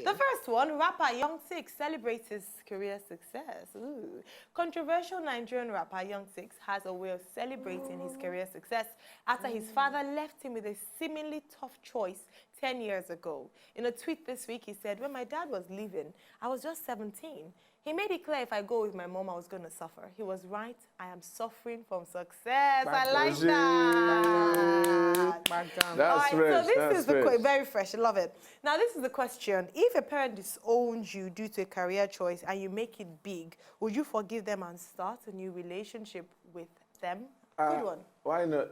The first one, rapper YUNG6IX celebrates his career success. Ooh. Controversial Nigerian rapper YUNG6IX has a way of celebrating his career success after his father left him with a seemingly tough choice 10 years ago. In a tweet this week, he said, when my dad was leaving, I was just 17. He made it clear if I go with my mom, I was going to suffer. He was right. I am suffering from success. I like that. That's fresh. So this is the very fresh. I love it. Now, this is the question. If a parent disowns you due to a career choice and you make it big, would you forgive them and start a new relationship with them? Good one. Why not?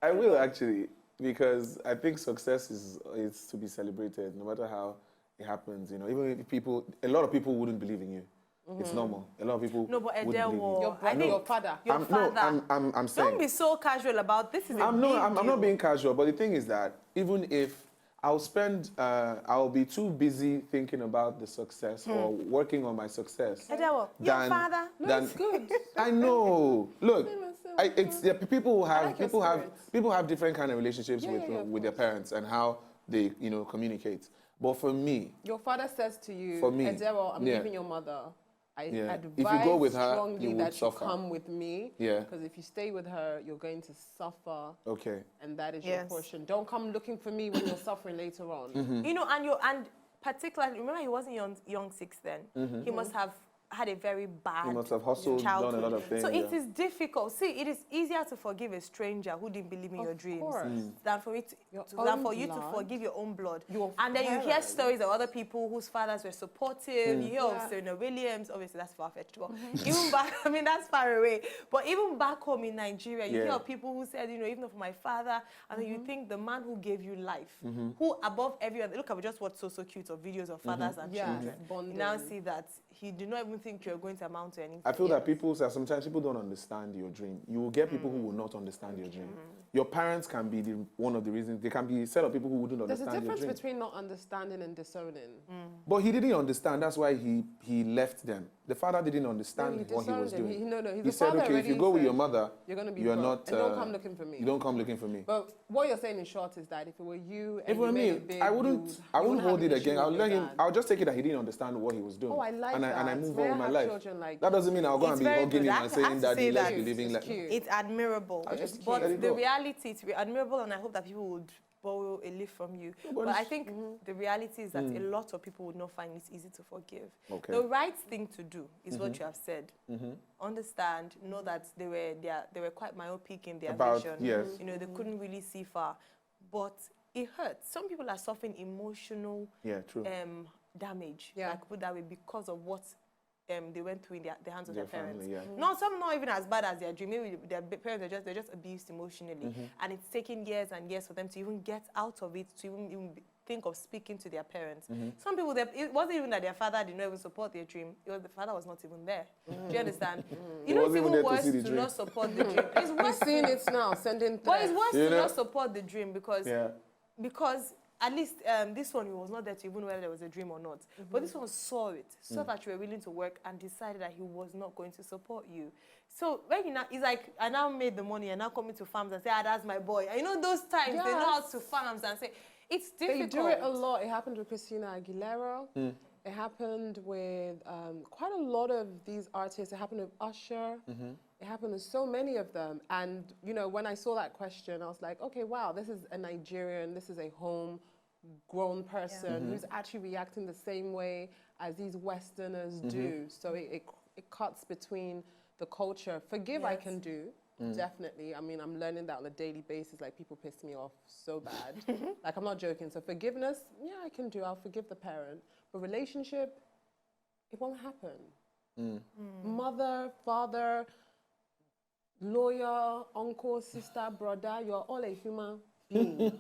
I will, actually, because I think success is to be celebrated, no matter how it happens. You know, even if a lot of people wouldn't believe in you. It's normal. A lot of people. No, but your father. I'm saying. Don't be so casual about this. I'm not being casual, but the thing is that even if I'll be too busy thinking about the success or working on my success. Your father. That's good. I know. Look, people have different kind of relationships with their parents and how they communicate. But for me, your father says to you, for me, I'm leaving your mother. I advise if you go with her, strongly that you come with me. Yeah. Because if you stay with her, you're going to suffer. Okay. And that is your portion. Don't come looking for me when you're suffering later on. You know, and particularly, remember he wasn't YUNG6IX then. He must have had a very bad he must have hustled, done a lot of things. So it is difficult. See, it is easier to forgive a stranger who didn't believe in your dreams than for you to forgive your own blood. And then you hear stories of other people whose fathers were supportive. You hear of Serena Williams. Obviously, that's far-fetched. But even back, I mean, that's far away. But even back home in Nigeria, you hear of people who said, even for my father, and then you think the man who gave you life, who above every other, look, I just watched So Cute of videos of fathers and children. You now see that he did not even think you're going to amount to anything. I feel that sometimes people don't understand your dream. You will get people who will not understand your dream. Your parents can be one of the reasons. They can be a set of people who wouldn't understand your dream. There's a difference between not understanding and disowning. But he didn't understand. That's why he left them. The father didn't understand what he was doing. He said, okay, if you go with your mother, you're not... And don't come looking for me. You don't come looking for me. But what you're saying in short is that if it were you and if it were me, I wouldn't hold it again. I'll just take it that he didn't understand what he was doing. Oh, I like that. And I move on with my life. Like that doesn't mean I'll go and be hugging him and saying that he left me living like... It's admirable. But the reality, it's admirable, and I hope that people would borrow a leaf from you. But I think the reality is that a lot of people would not find it easy to forgive. Okay. The right thing to do is what you have said. Understand, know that they were quite myopic in their vision. Yes. You know, they couldn't really see far. But it hurts. Some people are suffering emotional damage, like put that way, because of what they went through in the hands of their parents. No, some not even as bad as their dream. Maybe their parents they're just abused emotionally, and it's taken years and years for them to even get out of it, to even think of speaking to their parents. Some people, it wasn't even that their father did not even support their dream. It was the father was not even there. Do you understand? You know, it's even worse to not support the dream. It's worse seeing it now, sending threats. But it's worse to not support the dream because at least this one, he was not there to even whether there was a dream or not. But this one saw it, saw that you were willing to work and decided that he was not going to support you. So when it's like, I now made the money and now coming to farms and say, that's my boy. And you know those times, they know how to farms and say, it's difficult. They do it a lot. It happened with Christina Aguilera. It happened with quite a lot of these artists. It happened with Usher. It happened with so many of them. And, you know, when I saw that question, I was like, okay, wow, this is a Nigerian, this is a homegrown person who's actually reacting the same way as these Westerners do. So it cuts between the culture. Forgive I can do, definitely. I mean, I'm learning that on a daily basis. Like, people piss me off so bad. Like, I'm not joking. So forgiveness, I can do. I'll forgive the parent. But relationship, it won't happen. Mother, father, lawyer, uncle, sister, brother, you're all a human being.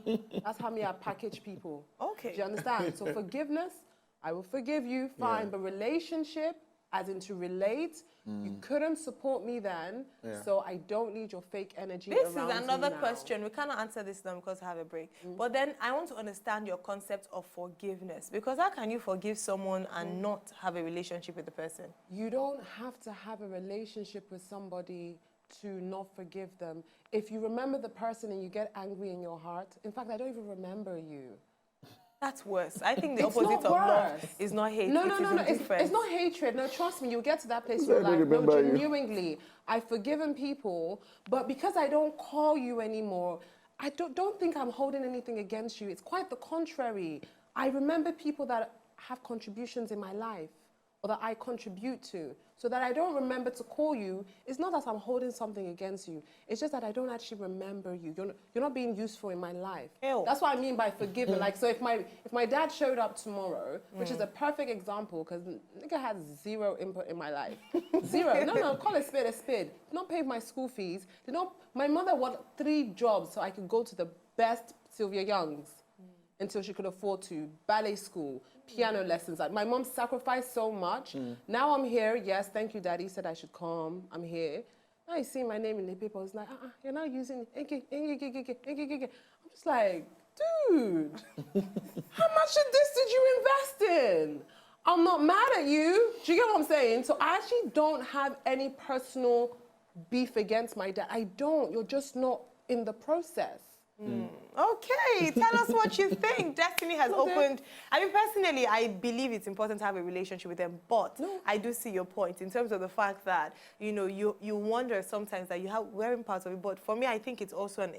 That's how I package people. Okay. Do you understand? So forgiveness, I will forgive you, fine. But relationship, as in to relate, you couldn't support me then, so I don't need your fake energy This around is another me now. question. We cannot answer this now because I have a break. But then I want to understand your concept of forgiveness. Because how can you forgive someone and not have a relationship with the person? You don't have to have a relationship with somebody to not forgive them. If you remember the person and you get angry in your heart, in fact, I don't even remember you. That's worse. I think the opposite of love is not hate. No. It's not hatred. No, trust me, you'll get to that place in your life. No, genuinely, I've forgiven people, but because I don't call you anymore, I don't think I'm holding anything against you. It's quite the contrary. I remember people that have contributions in my life or that I contribute to, so that I don't remember to call you. It's not that I'm holding something against you. It's just that I don't actually remember you. You're not being useful in my life. Ew. That's what I mean by forgiving. Like, so if my dad showed up tomorrow, which is a perfect example, because nigga had zero input in my life. Zero. No, call a spade a spade. They don't pay my school fees. My mother worked 3 jobs so I could go to the best Sylvia Young's until she could afford to. Ballet school, piano lessons. Like, my mom sacrificed so much. Now I'm here. Yes, thank you, Daddy said I should come. I'm here. Now you see my name in the paper. It's like, you're not using it. I'm just like, dude, how much of this did you invest in? I'm not mad at you. Do you get what I'm saying? So I actually don't have any personal beef against my dad. I don't. You're just not in the process. Okay, tell us what you think. Destiny has opened. I mean, personally, I believe it's important to have a relationship with them, but I do see your point in terms of the fact that, you know, you wonder sometimes that you have wearing parts of it, but for me, I think it's also an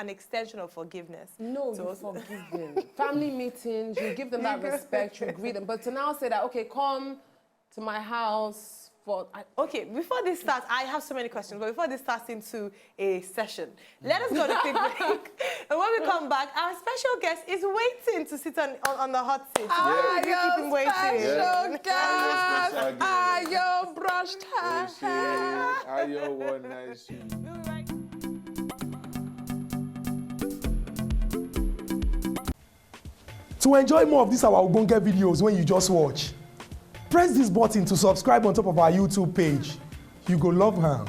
extension of forgiveness. No, you forgive them. Family meetings, you give them that respect, you greet them, but to now say that, okay, come to my house. Okay, before this starts, I have so many questions, but before this starts into a session, let us go to a quick break. And when we come back, our special guest is waiting to sit on the hot seat. Your special guest. Your brushed hair. Your one nice shoe. To enjoy more of these our Ogbonge videos when you just watch, press this button to subscribe on top of our YouTube page. You go love her.